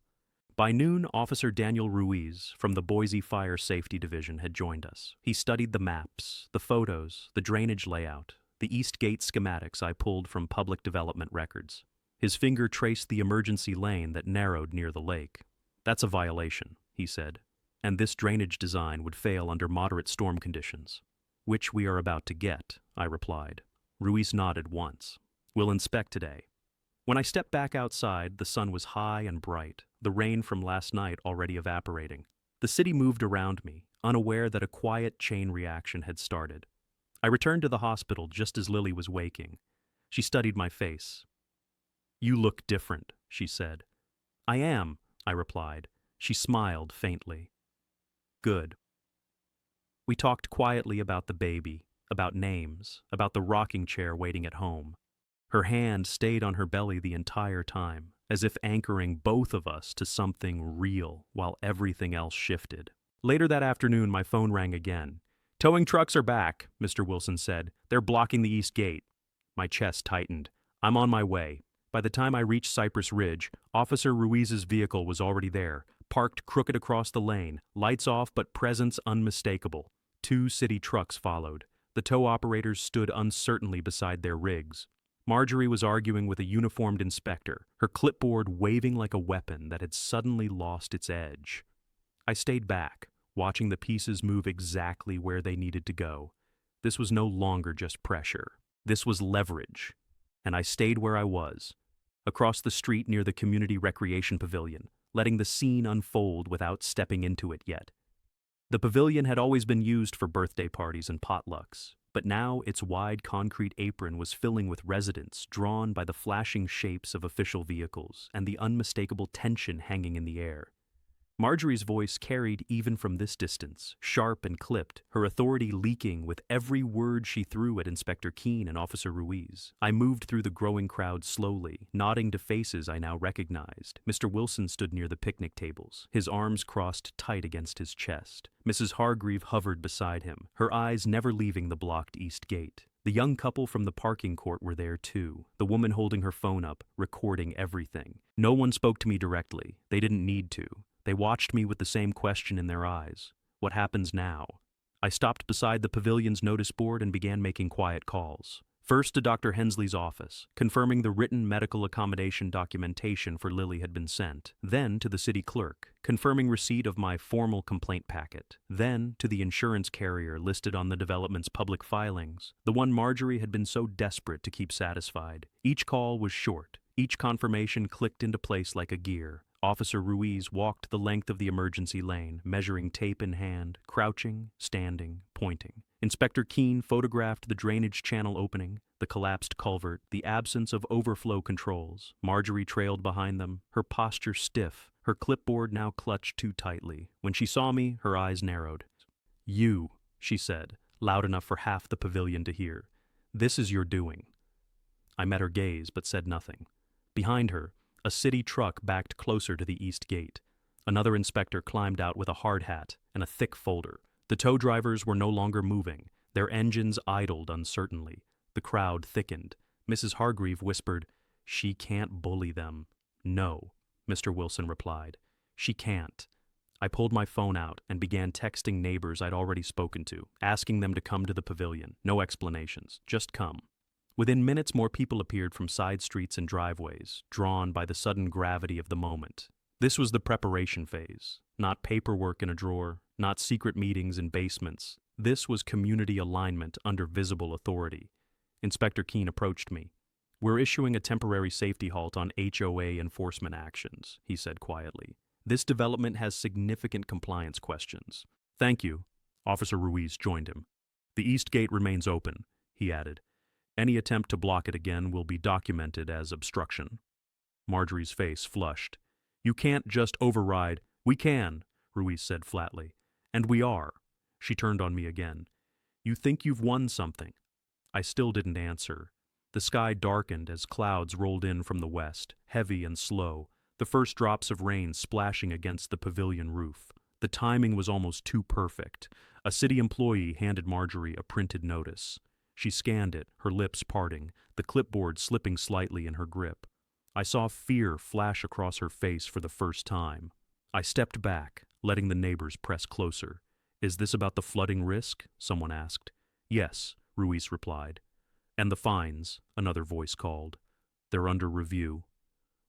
By noon, Officer Daniel Ruiz from the Boise Fire Safety Division had joined us. He studied the maps, the photos, the drainage layout, the East Gate schematics I pulled from public development records. His finger traced the emergency lane that narrowed near the lake. "That's a violation," he said, "and this drainage design would fail under moderate storm conditions." "Which we are about to get," I replied. Ruiz nodded once. "We'll inspect today." When I stepped back outside, the sun was high and bright, the rain from last night already evaporating. The city moved around me, unaware that a quiet chain reaction had started. I returned to the hospital just as Lily was waking. She studied my face. "You look different," she said. "I am," I replied. She smiled faintly. "Good." We talked quietly about the baby, about names, about the rocking chair waiting at home. Her hand stayed on her belly the entire time, as if anchoring both of us to something real while everything else shifted. Later that afternoon, my phone rang again. "Towing trucks are back," Mr. Wilson said. "They're blocking the east gate." My chest tightened. "I'm on my way." By the time I reached Cypress Ridge, Officer Ruiz's vehicle was already there, parked crooked across the lane, lights off but presence unmistakable. 2 city trucks followed. The tow operators stood uncertainly beside their rigs. Marjorie was arguing with a uniformed inspector, her clipboard waving like a weapon that had suddenly lost its edge. I stayed back, watching the pieces move exactly where they needed to go. This was no longer just pressure. This was leverage. And I stayed where I was, across the street near the community recreation pavilion, letting the scene unfold without stepping into it yet. The pavilion had always been used for birthday parties and potlucks, but now its wide concrete apron was filling with residents drawn by the flashing shapes of official vehicles and the unmistakable tension hanging in the air. Marjorie's voice carried even from this distance, sharp and clipped, her authority leaking with every word she threw at Inspector Keene and Officer Ruiz. I moved through the growing crowd slowly, nodding to faces I now recognized. Mr. Wilson stood near the picnic tables, his arms crossed tight against his chest. Mrs. Hargreave hovered beside him, her eyes never leaving the blocked east gate. The young couple from the parking court were there too, the woman holding her phone up, recording everything. No one spoke to me directly. They didn't need to. They watched me with the same question in their eyes. What happens now? I stopped beside the pavilion's notice board and began making quiet calls. First to Dr. Hensley's office, confirming the written medical accommodation documentation for Lily had been sent. Then to the city clerk, confirming receipt of my formal complaint packet. Then to the insurance carrier listed on the development's public filings, the one Marjorie had been so desperate to keep satisfied. Each call was short. Each confirmation clicked into place like a gear. Officer Ruiz walked the length of the emergency lane, measuring tape in hand, crouching, standing, pointing. Inspector Keene photographed the drainage channel opening, the collapsed culvert, the absence of overflow controls. Marjorie trailed behind them, her posture stiff, her clipboard now clutched too tightly. When she saw me, her eyes narrowed. "You," she said, loud enough for half the pavilion to hear. "This is your doing." I met her gaze, but said nothing. Behind her, a city truck backed closer to the east gate. Another inspector climbed out with a hard hat and a thick folder. The tow drivers were no longer moving. Their engines idled uncertainly. The crowd thickened. Mrs. Hargreave whispered, "She can't bully them." "No," Mr. Wilson replied. "She can't." I pulled my phone out and began texting neighbors I'd already spoken to, asking them to come to the pavilion. No explanations, just come. Within minutes, more people appeared from side streets and driveways, drawn by the sudden gravity of the moment. This was the preparation phase, not paperwork in a drawer, not secret meetings in basements. This was community alignment under visible authority. Inspector Keene approached me. "We're issuing a temporary safety halt on HOA enforcement actions," he said quietly. "This development has significant compliance questions." "Thank you." Officer Ruiz joined him. "The east gate remains open," he added. "Any attempt to block it again will be documented as obstruction." Marjorie's face flushed. "You can't just override." "We can," Ruiz said flatly. "And we are." She turned on me again. "You think you've won something?" I still didn't answer. The sky darkened as clouds rolled in from the west, heavy and slow, the first drops of rain splashing against the pavilion roof. The timing was almost too perfect. A city employee handed Marjorie a printed notice. She scanned it, her lips parting, the clipboard slipping slightly in her grip. I saw fear flash across her face for the first time. I stepped back, letting the neighbors press closer. "Is this about the flooding risk?" someone asked. "Yes," Ruiz replied. "And the fines," another voice called. "They're under review."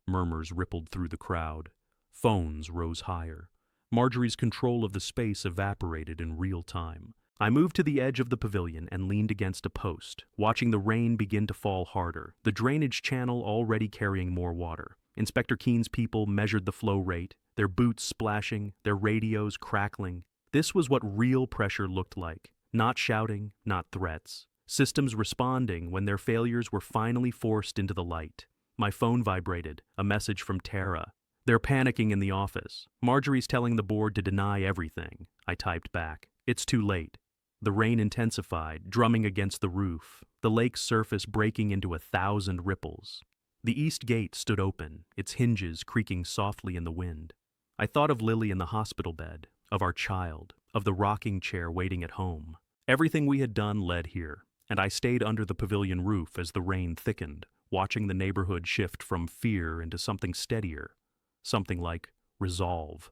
Murmurs rippled through the crowd. Phones rose higher. Marjorie's control of the space evaporated in real time. I moved to the edge of the pavilion and leaned against a post, watching the rain begin to fall harder, the drainage channel already carrying more water. Inspector Keen's people measured the flow rate, their boots splashing, their radios crackling. This was what real pressure looked like. Not shouting, not threats. Systems responding when their failures were finally forced into the light. My phone vibrated, a message from Tara. "They're panicking in the office. Marjorie's telling the board to deny everything," I typed back. "It's too late." The rain intensified, drumming against the roof, the lake's surface breaking into 1,000 ripples. The east gate stood open, its hinges creaking softly in the wind. I thought of Lily in the hospital bed, of our child, of the rocking chair waiting at home. Everything we had done led here, and I stayed under the pavilion roof as the rain thickened, watching the neighborhood shift from fear into something steadier, something like resolve.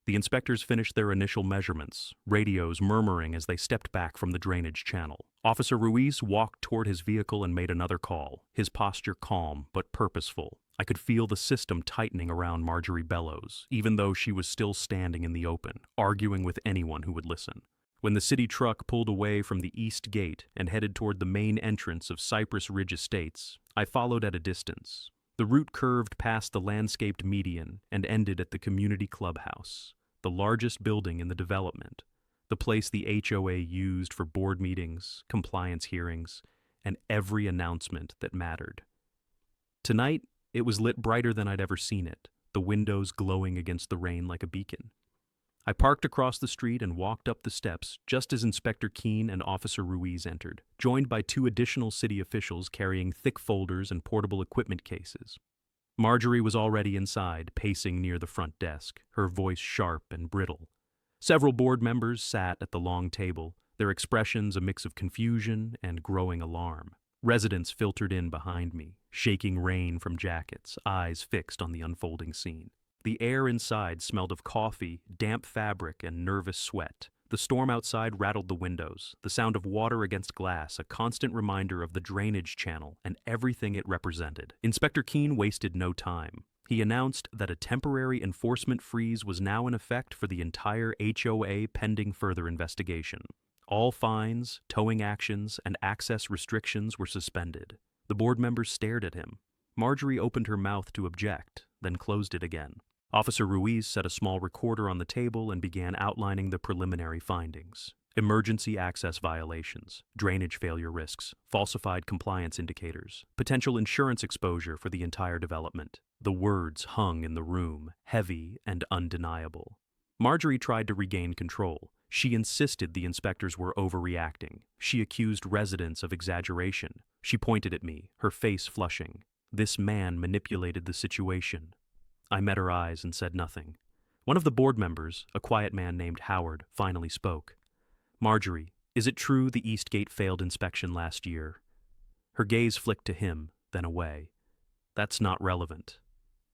The inspectors finished their initial measurements, radios murmuring as they stepped back from the drainage channel. Officer Ruiz walked toward his vehicle and made another call, his posture calm but purposeful. I could feel the system tightening around Marjorie Bellows, even though she was still standing in the open, arguing with anyone who would listen. When the city truck pulled away from the east gate and headed toward the main entrance of Cypress Ridge Estates, I followed at a distance. The route curved past the landscaped median and ended at the community clubhouse, the largest building in the development, the place the HOA used for board meetings, compliance hearings, and every announcement that mattered. Tonight, it was lit brighter than I'd ever seen it, the windows glowing against the rain like a beacon. I parked across the street and walked up the steps just as Inspector Keen and Officer Ruiz entered, joined by 2 additional city officials carrying thick folders and portable equipment cases. Marjorie was already inside, pacing near the front desk, her voice sharp and brittle. Several board members sat at the long table, their expressions a mix of confusion and growing alarm. Residents filtered in behind me, shaking rain from jackets, eyes fixed on the unfolding scene. The air inside smelled of coffee, damp fabric, and nervous sweat. The storm outside rattled the windows, the sound of water against glass, a constant reminder of the drainage channel and everything it represented. Inspector Keen wasted no time. He announced that a temporary enforcement freeze was now in effect for the entire HOA pending further investigation. All fines, towing actions, and access restrictions were suspended. The board members stared at him. Marjorie opened her mouth to object, then closed it again. Officer Ruiz set a small recorder on the table and began outlining the preliminary findings. Emergency access violations, drainage failure risks, falsified compliance indicators, potential insurance exposure for the entire development. The words hung in the room, heavy and undeniable. Marjorie tried to regain control. She insisted the inspectors were overreacting. She accused residents of exaggeration. She pointed at me, her face flushing. This man manipulated the situation. I met her eyes and said nothing. One of the board members, a quiet man named Howard, finally spoke. "Marjorie, is it true the Eastgate failed inspection last year?" Her gaze flicked to him, then away. "That's not relevant."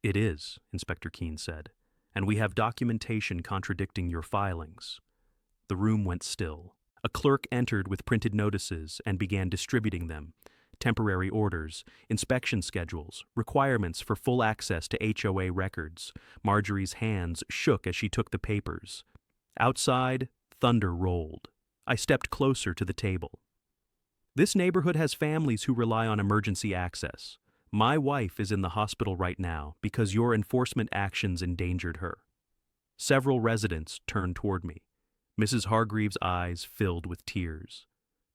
"It is," Inspector Keen said, "and we have documentation contradicting your filings." The room went still. A clerk entered with printed notices and began distributing them. Temporary orders, inspection schedules, requirements for full access to HOA records. Marjorie's hands shook as she took the papers. Outside, thunder rolled. I stepped closer to the table. "This neighborhood has families who rely on emergency access. My wife is in the hospital right now because your enforcement actions endangered her." Several residents turned toward me. Mrs. Hargreaves' eyes filled with tears.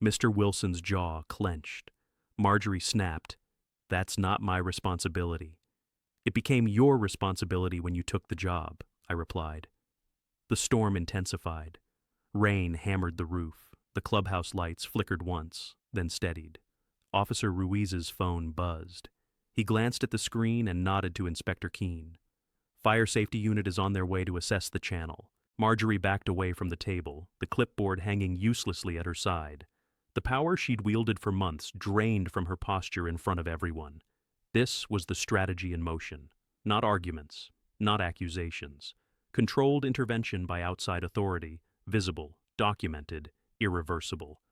Mr. Wilson's jaw clenched. Marjorie snapped, "That's not my responsibility." "It became your responsibility when you took the job," I replied. The storm intensified. Rain hammered the roof. The clubhouse lights flickered once, then steadied. Officer Ruiz's phone buzzed. He glanced at the screen and nodded to Inspector Keen. "Fire safety unit is on their way to assess the channel." Marjorie backed away from the table, the clipboard hanging uselessly at her side. The power she'd wielded for months drained from her posture in front of everyone. This was the strategy in motion. Not arguments, not accusations. Controlled intervention by outside authority, visible, documented, irreversible.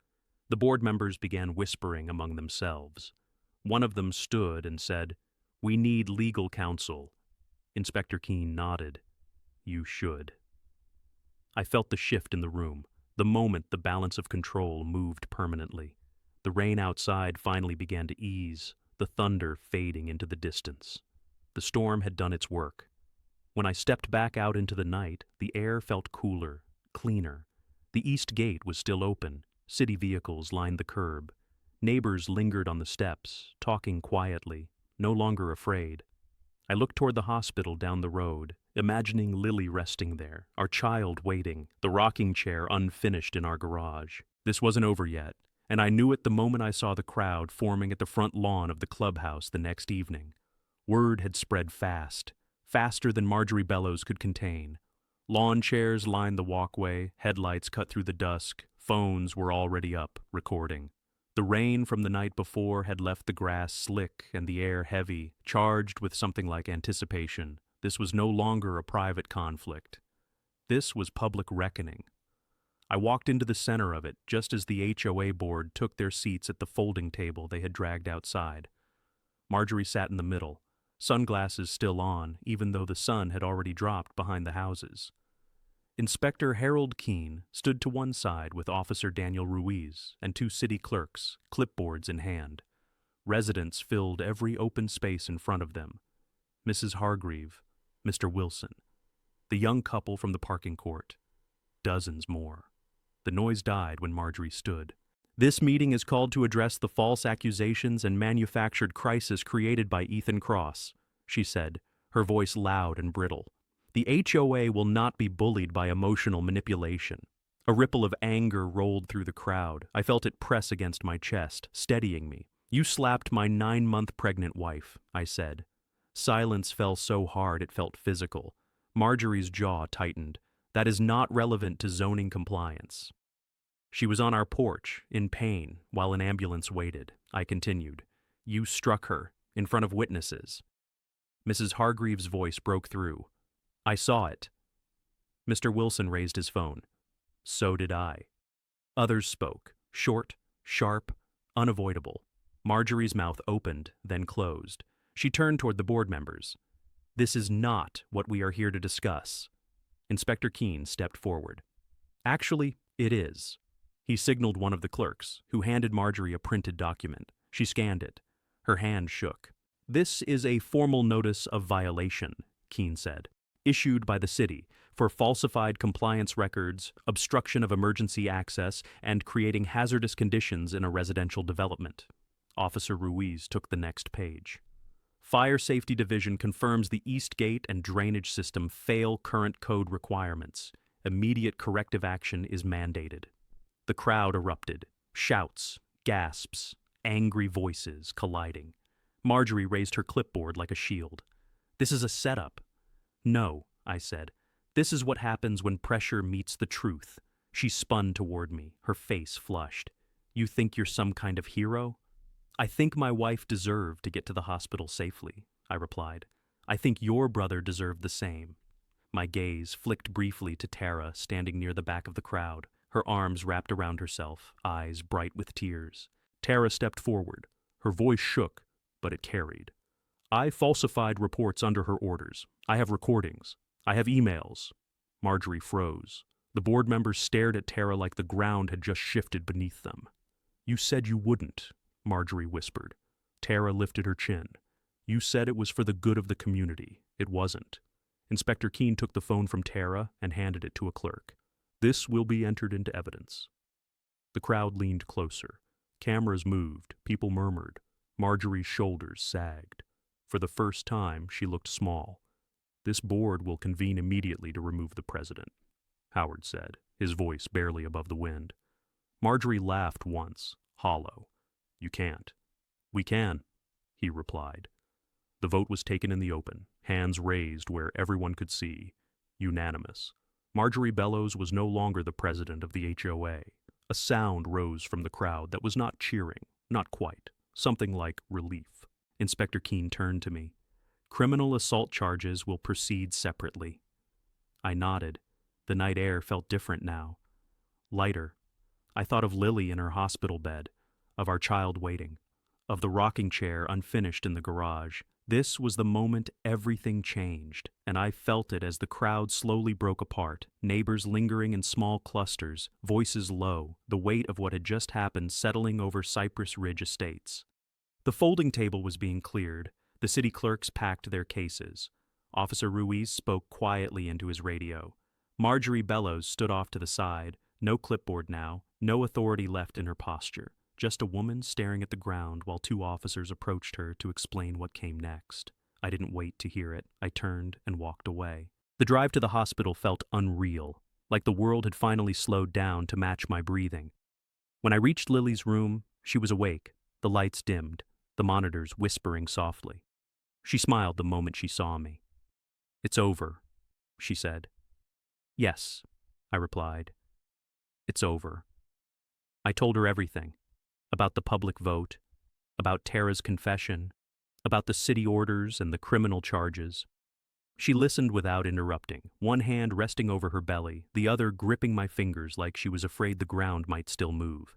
The board members began whispering among themselves. One of them stood and said, We need legal counsel. Inspector Keene nodded. You should. I felt the shift in the room. The moment the balance of control moved permanently. The rain outside finally began to ease, the thunder fading into the distance. The storm had done its work. When I stepped back out into the night, the air felt cooler, cleaner. The east gate was still open. City vehicles lined the curb. Neighbors lingered on the steps, talking quietly, no longer afraid. I looked toward the hospital down the road, imagining Lily resting there, our child waiting, the rocking chair unfinished in our garage. This wasn't over yet, and I knew it the moment I saw the crowd forming at the front lawn of the clubhouse the next evening. Word had spread fast, faster than Marjorie Bellows could contain. Lawn chairs lined the walkway, headlights cut through the dusk, phones were already up, recording. The rain from the night before had left the grass slick and the air heavy, charged with something like anticipation. This was no longer a private conflict. This was public reckoning. I walked into the center of it just as the HOA board took their seats at the folding table they had dragged outside. Marjorie sat in the middle, sunglasses still on, even though the sun had already dropped behind the houses. Inspector Harold Keene stood to one side with Officer Daniel Ruiz and two city clerks, clipboards in hand. Residents filled every open space in front of them. Mrs. Hargreave, Mr. Wilson, the young couple from the parking court, dozens more. The noise died when Marjorie stood. This meeting is called to address the false accusations and manufactured crisis created by Ethan Cross, she said, her voice loud and brittle. The HOA will not be bullied by emotional manipulation. A ripple of anger rolled through the crowd. I felt it press against my chest, steadying me. You slapped my 9-month pregnant wife, I said. Silence fell so hard it felt physical. Marjorie's jaw tightened. That is not relevant to zoning compliance. She was on our porch, in pain, while an ambulance waited. I continued. You struck her, in front of witnesses. Mrs. Hargreave's voice broke through. I saw it. Mr. Wilson raised his phone. So did I. Others spoke, short, sharp, unavoidable. Marjorie's mouth opened, then closed. She turned toward the board members. This is not what we are here to discuss. Inspector Keene stepped forward. Actually, it is. He signaled one of the clerks, who handed Marjorie a printed document. She scanned it. Her hand shook. This is a formal notice of violation, Keene said, issued by the city for falsified compliance records, obstruction of emergency access, and creating hazardous conditions in a residential development. Officer Ruiz took the next page. Fire Safety Division confirms the east gate and drainage system fail current code requirements. Immediate corrective action is mandated. The crowd erupted. Shouts, gasps, angry voices colliding. Marjorie raised her clipboard like a shield. This is a setup. No, I said. This is what happens when pressure meets the truth. She spun toward me, her face flushed. You think you're some kind of hero? I think my wife deserved to get to the hospital safely, I replied. I think your brother deserved the same. My gaze flicked briefly to Tara standing near the back of the crowd, her arms wrapped around herself, eyes bright with tears. Tara stepped forward. Her voice shook, but it carried. I falsified reports under her orders. I have recordings. I have emails. Marjorie froze. The board members stared at Tara like the ground had just shifted beneath them. You said you wouldn't, Marjorie whispered. Tara lifted her chin. You said it was for the good of the community. It wasn't. Inspector Keene took the phone from Tara and handed it to a clerk. This will be entered into evidence. The crowd leaned closer. Cameras moved. People murmured. Marjorie's shoulders sagged. For the first time, she looked small. This board will convene immediately to remove the president, Howard said, his voice barely above the wind. Marjorie laughed once, hollow. You can't. We can, he replied. The vote was taken in the open, hands raised where everyone could see. Unanimous. Marjorie Bellows was no longer the president of the HOA. A sound rose from the crowd that was not cheering, not quite, something like relief. Inspector Keene turned to me. Criminal assault charges will proceed separately. I nodded. The night air felt different now. Lighter. I thought of Lily in her hospital bed, of our child waiting, of the rocking chair unfinished in the garage, This was the moment everything changed, and I felt it as the crowd slowly broke apart, neighbors lingering in small clusters, voices low, the weight of what had just happened settling over Cypress Ridge estates. The folding table was being cleared, the city clerks packed their cases. Officer Ruiz spoke quietly into his radio. Marjorie Bellows stood off to the side, no clipboard now, no authority left in her posture. Just a woman staring at the ground while two officers approached her to explain what came next. I didn't wait to hear it. I turned and walked away. The drive to the hospital felt unreal, like the world had finally slowed down to match my breathing. When I reached Lily's room, she was awake, the lights dimmed, the monitors whispering softly. She smiled the moment she saw me. "It's over," she said. "Yes," I replied. "It's over." I told her everything. About the public vote, about Tara's confession, about the city orders and the criminal charges. She listened without interrupting, one hand resting over her belly, the other gripping my fingers like she was afraid the ground might still move.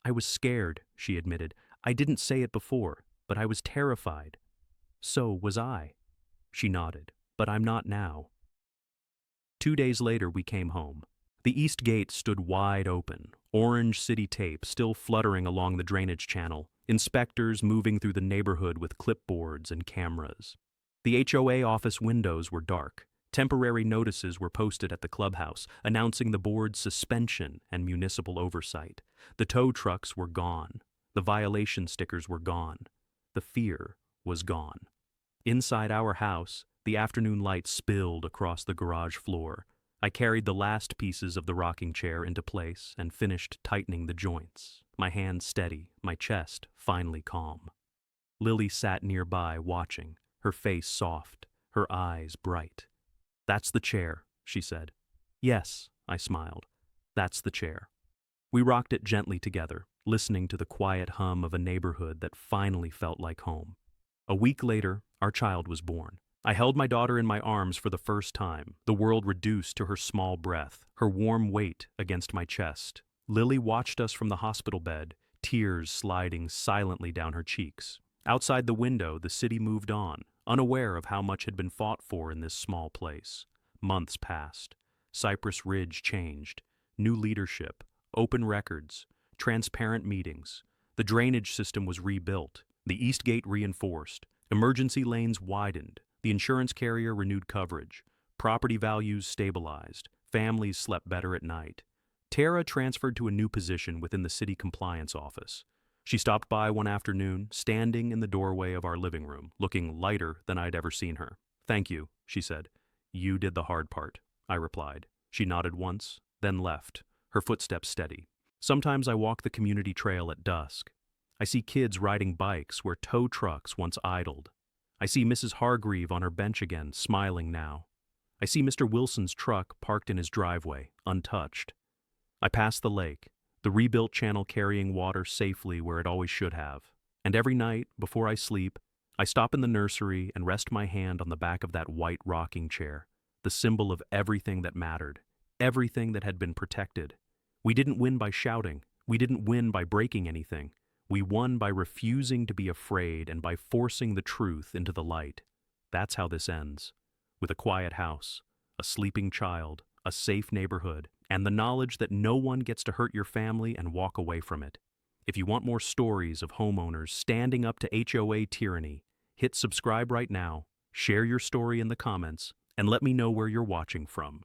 "I was scared," she admitted. "I didn't say it before, but I was terrified." "So was I." She nodded. "But I'm not now." 2 days later, we came home. The east gate stood wide open, orange city tape still fluttering along the drainage channel, inspectors moving through the neighborhood with clipboards and cameras. The HOA office windows were dark. Temporary notices were posted at the clubhouse, announcing the board's suspension and municipal oversight. The tow trucks were gone. The violation stickers were gone. The fear was gone. Inside our house, the afternoon light spilled across the garage floor. I carried the last pieces of the rocking chair into place and finished tightening the joints, my hands steady, my chest finally calm. Lily sat nearby watching, her face soft, her eyes bright. "That's the chair," she said. "Yes," I smiled. "That's the chair." We rocked it gently together, listening to the quiet hum of a neighborhood that finally felt like home. A week later, our child was born. I held my daughter in my arms for the first time, the world reduced to her small breath, her warm weight against my chest. Lily watched us from the hospital bed, tears sliding silently down her cheeks. Outside the window, the city moved on, unaware of how much had been fought for in this small place. Months passed. Cypress Ridge changed. New leadership, open records, transparent meetings. The drainage system was rebuilt, the east gate reinforced, emergency lanes widened. The insurance carrier renewed coverage. Property values stabilized. Families slept better at night. Tara transferred to a new position within the city compliance office. She stopped by one afternoon, standing in the doorway of our living room, looking lighter than I'd ever seen her. "Thank you," she said. "You did the hard part," I replied. She nodded once, then left, her footsteps steady. Sometimes I walk the community trail at dusk. I see kids riding bikes where tow trucks once idled. I see Mrs. Hargreave on her bench again, smiling now. I see Mr. Wilson's truck parked in his driveway, untouched. I pass the lake, the rebuilt channel carrying water safely where it always should have. And every night, before I sleep, I stop in the nursery and rest my hand on the back of that white rocking chair, the symbol of everything that mattered, everything that had been protected. We didn't win by shouting. We didn't win by breaking anything. We won by refusing to be afraid and by forcing the truth into the light. That's how this ends. With a quiet house, a sleeping child, a safe neighborhood, and the knowledge that no one gets to hurt your family and walk away from it. If you want more stories of homeowners standing up to HOA tyranny, hit subscribe right now, share your story in the comments, and let me know where you're watching from.